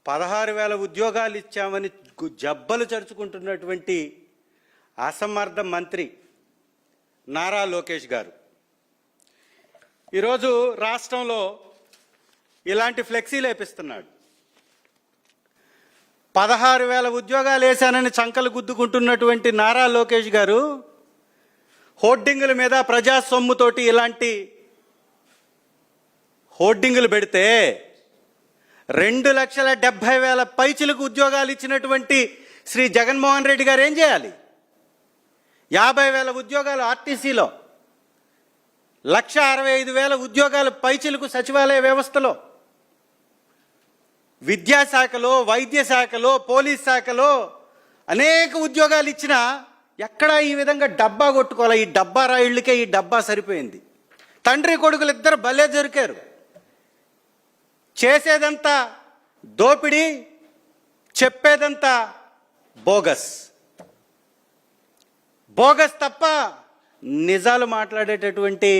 16,000 ఉద్యోగాలు ఇచ్చామని జబ్బలు చరుచుకుంటున్నటువంటి అసమర్థ మంత్రి నారా లోకేష్ గారు ఈరోజు రాష్ట్రంలో ఇలాంటి ఫ్లెక్సీలు వేపిస్తున్నాడు. 16,000 ఉద్యోగాలు వేశానని చంకలు గుద్దుకుంటున్నటువంటి నారా లోకేష్ గారు హోర్డింగుల మీద ప్రజా సొమ్ముతోటి ఇలాంటి హోర్డింగులు పెడితే 2,70,000 పైచిలకు ఉద్యోగాలు ఇచ్చినటువంటి శ్రీ జగన్మోహన్ రెడ్డి గారు ఏం చేయాలి? 50,000 ఉద్యోగాలు ఆర్టీసీలో, 1,65,000 ఉద్యోగాలు పైచిలకు సచివాలయ వ్యవస్థలో, విద్యాశాఖలో, వైద్య శాఖలో, పోలీస్ శాఖలో అనేక ఉద్యోగాలు ఇచ్చినా ఎక్కడా ఈ విధంగా డబ్బా కొట్టుకోవాలి. ఈ డబ్బా రాయిళ్ళకే ఈ డబ్బా సరిపోయింది. తండ్రి కొడుకులు ఇద్దరు భలే దొరికారు. చేసేదంతా దోపిడీ, చెప్పేదంతా బోగస్. బోగస్ తప్ప నిజాలు మాట్లాడేటటువంటి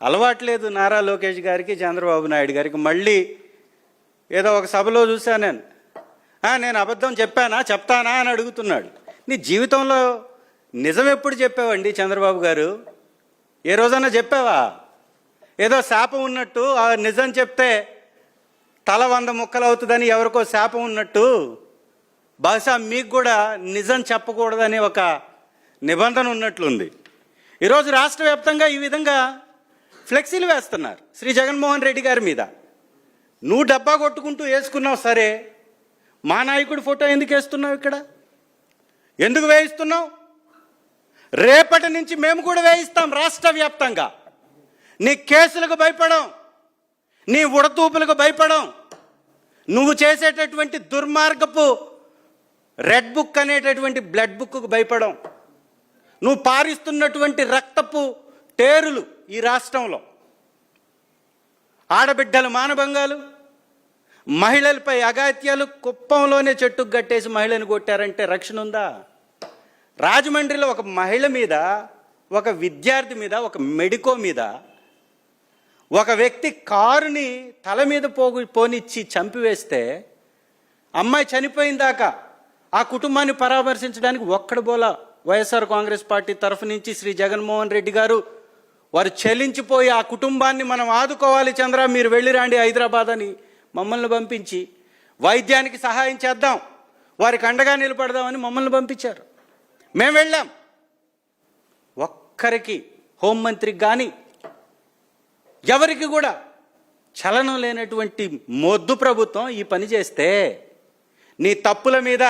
అలవాట్లేదు నారా లోకేష్ గారికి, చంద్రబాబు నాయుడు గారికి. మళ్ళీ ఏదో ఒక సభలో చూశాను నేను అబద్ధం చెప్పానా, చెప్తానా అని అడుగుతున్నాడు. నీ జీవితంలో నిజం ఎప్పుడు చెప్పావండి చంద్రబాబు గారు? ఏ రోజన్నా చెప్పావా? ఏదో శాపం ఉన్నట్టు ఆ నిజం చెప్తే తల 100 ముక్కలు అవుతుందని ఎవరికో శాపం ఉన్నట్టు బహుశా మీకు కూడా నిజం చెప్పకూడదని ఒక నిబంధన ఉన్నట్లుంది. ఈరోజు రాష్ట్ర వ్యాప్తంగా ఈ విధంగా ఫ్లెక్సీలు వేస్తున్నారు శ్రీ జగన్మోహన్ రెడ్డి గారి మీద. నువ్వు డబ్బా కొట్టుకుంటూ వేసుకున్నావు సరే, మా నాయకుడి ఫోటో ఎందుకు వేస్తున్నావు? ఇక్కడ ఎందుకు వేయిస్తున్నావు? రేపటి నుంచి మేము కూడా వేయిస్తాం రాష్ట్ర వ్యాప్తంగా. నీ కేసులకు భయపడం, నీ ఉడతూపులకు భయపడం, నువ్వు చేసేటటువంటి దుర్మార్గపు రెడ్ బుక్ అనేటటువంటి బ్లడ్ బుక్కు భయపడం, నువ్వు పారిస్తున్నటువంటి రక్తపు టేరులు ఈ రాష్ట్రంలో, ఆడబిడ్డల మానభంగాలు, మహిళలపై అఘాయిత్యాలు, కుప్పంలోనే చెట్టుకు కట్టేసి మహిళను కొట్టారంటే రక్షణ ఉందా? రాజమండ్రిలో ఒక మహిళ మీద, ఒక విద్యార్థి మీద, ఒక మెడికో మీద ఒక వ్యక్తి కారుని తల మీద పోనిచ్చి చంపివేస్తే అమ్మాయి చనిపోయిందాకా ఆ కుటుంబాన్ని పరామర్శించడానికి ఒక్కడు బోలా వైఎస్ఆర్ కాంగ్రెస్ పార్టీ తరఫు నుంచి శ్రీ జగన్మోహన్ రెడ్డి గారు వారు చెల్లించిపోయి ఆ కుటుంబాన్ని మనం ఆదుకోవాలి చంద్ర, మీరు వెళ్ళిరాండి హైదరాబాద్ అని మమ్మల్ని పంపించి వైద్యానికి సహాయం చేద్దాం, వారికి అండగా నిలబడదామని మమ్మల్ని పంపించారు. మేము వెళ్ళాం. ఒక్కరికి హోంమంత్రికి కానీ ఎవరికి కూడా చలనం లేనటువంటి మొద్దు ప్రభుత్వం ఈ పని చేస్తే నీ తప్పుల మీద,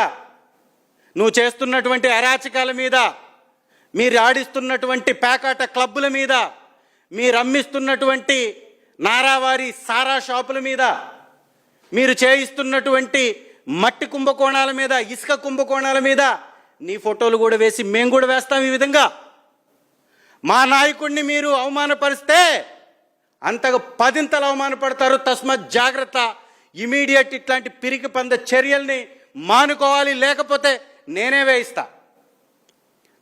నువ్వు చేస్తున్నటువంటి అరాచకాల మీద, మీరు ఆడిస్తున్నటువంటి పేకాట క్లబ్బుల మీద, మీరు అమ్మిస్తున్నటువంటి నారావారి సారా షాపుల మీద, మీరు చేయిస్తున్నటువంటి మట్టి కుంభకోణాల మీద, ఇసుక కుంభకోణాల మీద నీ ఫోటోలు కూడా వేసి మేము కూడా వేస్తాం. ఈ విధంగా మా నాయకుడిని మీరు అవమానపరిస్తే అంతగా 10ంతలు అవమానపడతారు. తస్మాత్ జాగ్రత్త. ఇమీడియట్ ఇట్లాంటి పిరికి పంద చర్యల్ని మానుకోవాలి, లేకపోతే నేనే వేయిస్తా,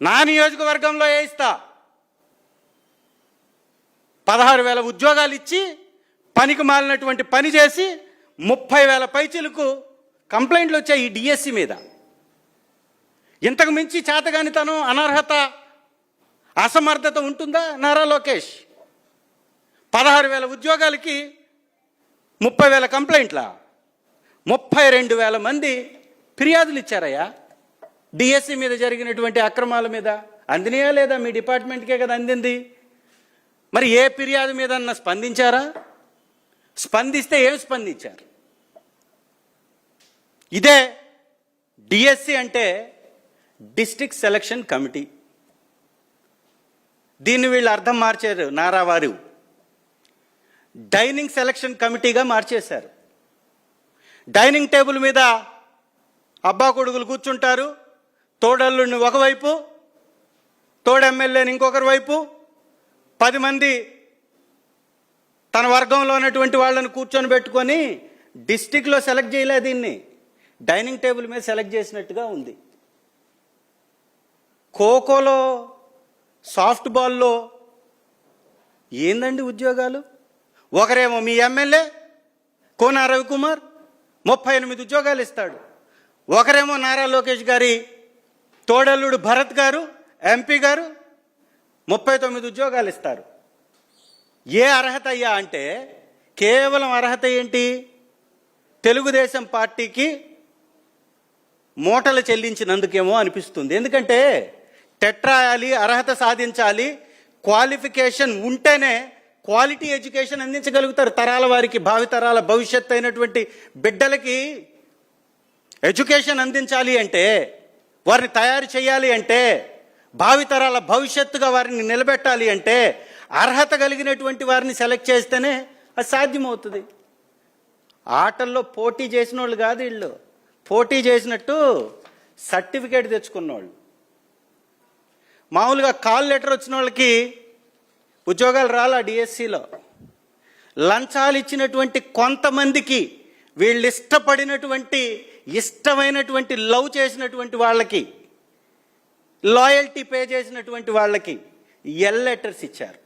నా నియోజకవర్గంలో వేయిస్తా. 16,000 ఉద్యోగాలు ఇచ్చి పనికి మాలినటువంటి పని చేసి 30,000 పైచిలకు కంప్లైంట్లు వచ్చాయి ఈ డిఎస్సి మీద. ఇంతకు మించి చేతగానితనం, అనర్హత, అసమర్థత ఉంటుందా నారా లోకేష్? 16,000 ఉద్యోగాలకి 30,000 కంప్లైంట్లా? 32,000 మంది ఫిర్యాదులు ఇచ్చారయ్యా డిఎస్సి మీద జరిగినటువంటి అక్రమాల మీద. అందినయా లేదా? మీ డిపార్ట్మెంట్కే కదా అందింది. మరి ఏ ఫిర్యాదు మీద స్పందించారా? స్పందిస్తే ఏమి స్పందించారు? ఇదే డిఎస్సి అంటే డిస్ట్రిక్ట్ సెలక్షన్ కమిటీ. దీన్ని వీళ్ళు అర్థం మార్చారు. నారావారు డైనింగ్ సెలక్షన్ కమిటీగా మార్చేశారు. డైనింగ్ టేబుల్ మీద అబ్బా కొడుకులు కూర్చుంటారు, తోడల్లుని ఒకవైపు, తోడు ఎమ్మెల్యేని ఇంకొకరి వైపు, 10 మంది తన వర్గంలో ఉన్నటువంటి వాళ్ళని కూర్చొని పెట్టుకొని డిస్ట్రిక్ట్లో సెలెక్ట్ చేయలే, దీన్ని డైనింగ్ టేబుల్ మీద సెలెక్ట్ చేసినట్టుగా ఉంది. ఖోఖోలో, సాఫ్ట్ బాల్లో ఏందండి ఉద్యోగాలు? ఒకరేమో మీ ఎమ్మెల్యే కోన రవికుమార్, 38 ఉద్యోగాలు ఇస్తాడు. ఒకరేమో నారా లోకేష్ గారి తోడల్లుడు భరత్ గారు, ఎంపీ గారు 39 ఉద్యోగాలు ఇస్తారు. ఏ అర్హత అయ్యా అంటే కేవలం అర్హత ఏంటి? తెలుగుదేశం పార్టీకి మూటలు చెల్లించినందుకేమో అనిపిస్తుంది. ఎందుకంటే టెట్ రాయాలి, అర్హత సాధించాలి, క్వాలిఫికేషన్ ఉంటేనే క్వాలిటీ ఎడ్యుకేషన్ అందించగలుగుతారు. తరాల వారికి, భావితరాల భవిష్యత్తు అయినటువంటి బిడ్డలకి ఎడ్యుకేషన్ అందించాలి అంటే, వారిని తయారు చేయాలి అంటే, భావితరాల భవిష్యత్తుగా వారిని నిలబెట్టాలి అంటే అర్హత కలిగినటువంటి వారిని సెలెక్ట్ చేస్తేనే అది సాధ్యమవుతుంది. ఆటల్లో పోటీ చేసిన వాళ్ళు కాదు వీళ్ళు, పోటీ చేసినట్టు సర్టిఫికేట్ తెచ్చుకున్నవాళ్ళు. మామూలుగా కాల్ లెటర్ వచ్చిన వాళ్ళకి ఉద్యోగాలు రాలా డిఎస్సిలో. లంచాలు ఇచ్చినటువంటి కొంతమందికి, వీళ్ళు ఇష్టమైనటువంటి లవ్ చేసినటువంటి వాళ్ళకి, లాయల్టీ పే చేసినటువంటి వాళ్ళకి ఎల్ లెటర్స్ ఇచ్చారు.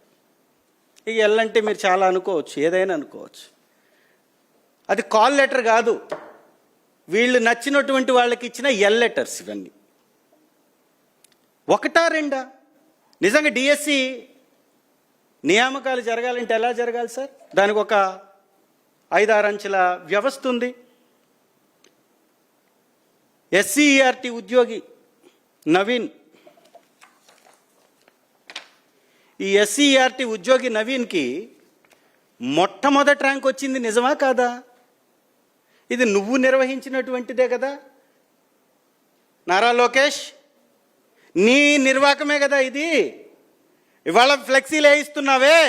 ఈ ఎల్ అంటే మీరు చాలా అనుకోవచ్చు, ఏదైనా అనుకోవచ్చు. అది కాల్ లెటర్ కాదు, వీళ్ళు నచ్చినటువంటి వాళ్ళకి ఇచ్చిన ఎల్ లెటర్స్. ఇవన్నీ ఒకటా రెండా? నిజంగా డిఎస్సి నియామకాలు జరగాలంటే ఎలా జరగాలి సార్? దానికి ఒక 5-6 అంచెల వ్యవస్థ ఉంది. ఎస్సీఈఆర్టీ ఉద్యోగి నవీన్, ఈ ఎస్సీఈఆర్టీ ఉద్యోగి నవీన్కి మొట్టమొదటి ర్యాంక్ వచ్చింది. నిజమా కాదా? ఇది నువ్వు నిర్వహించినటువంటిదే కదా నారా లోకేష్, నీ నిర్వాకమే కదా ఇది. ఇవాళ ఫ్లెక్సీలు వేయిస్తున్నావే,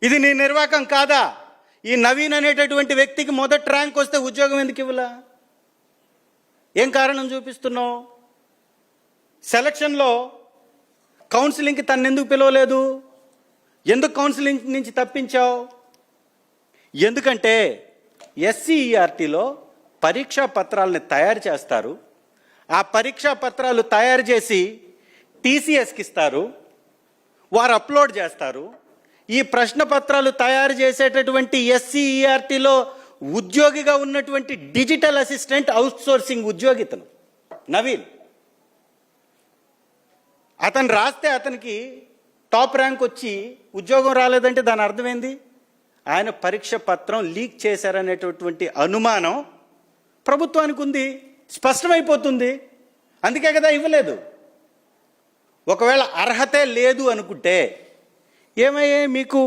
ఇది నీ నిర్వాకం కాదా? ఈ నవీన్ అనేటటువంటి వ్యక్తికి మొదటి ర్యాంక్ వస్తే ఉద్యోగం ఎందుకు ఇవ్వలా? ఏం కారణం చూపిస్తున్నావు? సెలక్షన్లో కౌన్సిలింగ్కి తన్నెందుకు పిలవలేదు? ఎందుకు కౌన్సిలింగ్ నుంచి తప్పించావు? ఎందుకంటే ఎస్సీఈఆర్టీలో పరీక్షా పత్రాలని తయారు చేస్తారు. ఆ పరీక్షా పత్రాలు తయారు చేసి టీసీఎస్కి ఇస్తారు, వారు అప్లోడ్ చేస్తారు. ఈ ప్రశ్న పత్రాలు తయారు చేసేటటువంటి ఎస్సీఈఆర్టీలో ఉద్యోగిగా ఉన్నటువంటి డిజిటల్ అసిస్టెంట్ అవుట్సోర్సింగ్ ఉద్యోగి ఇతను నవీన్. అతను రాస్తే అతనికి టాప్ ర్యాంక్ వచ్చి ఉద్యోగం రాలేదంటే దాని అర్థమైంది ఆయన పరీక్ష పత్రం లీక్ చేశారనేటటువంటి అనుమానం ప్రభుత్వానికి ఉంది, స్పష్టమైపోతుంది. అందుకే కదా ఇవ్వలేదు. ఒకవేళ అర్హతే లేదు అనుకుంటే ఏమయ్యే, మీకు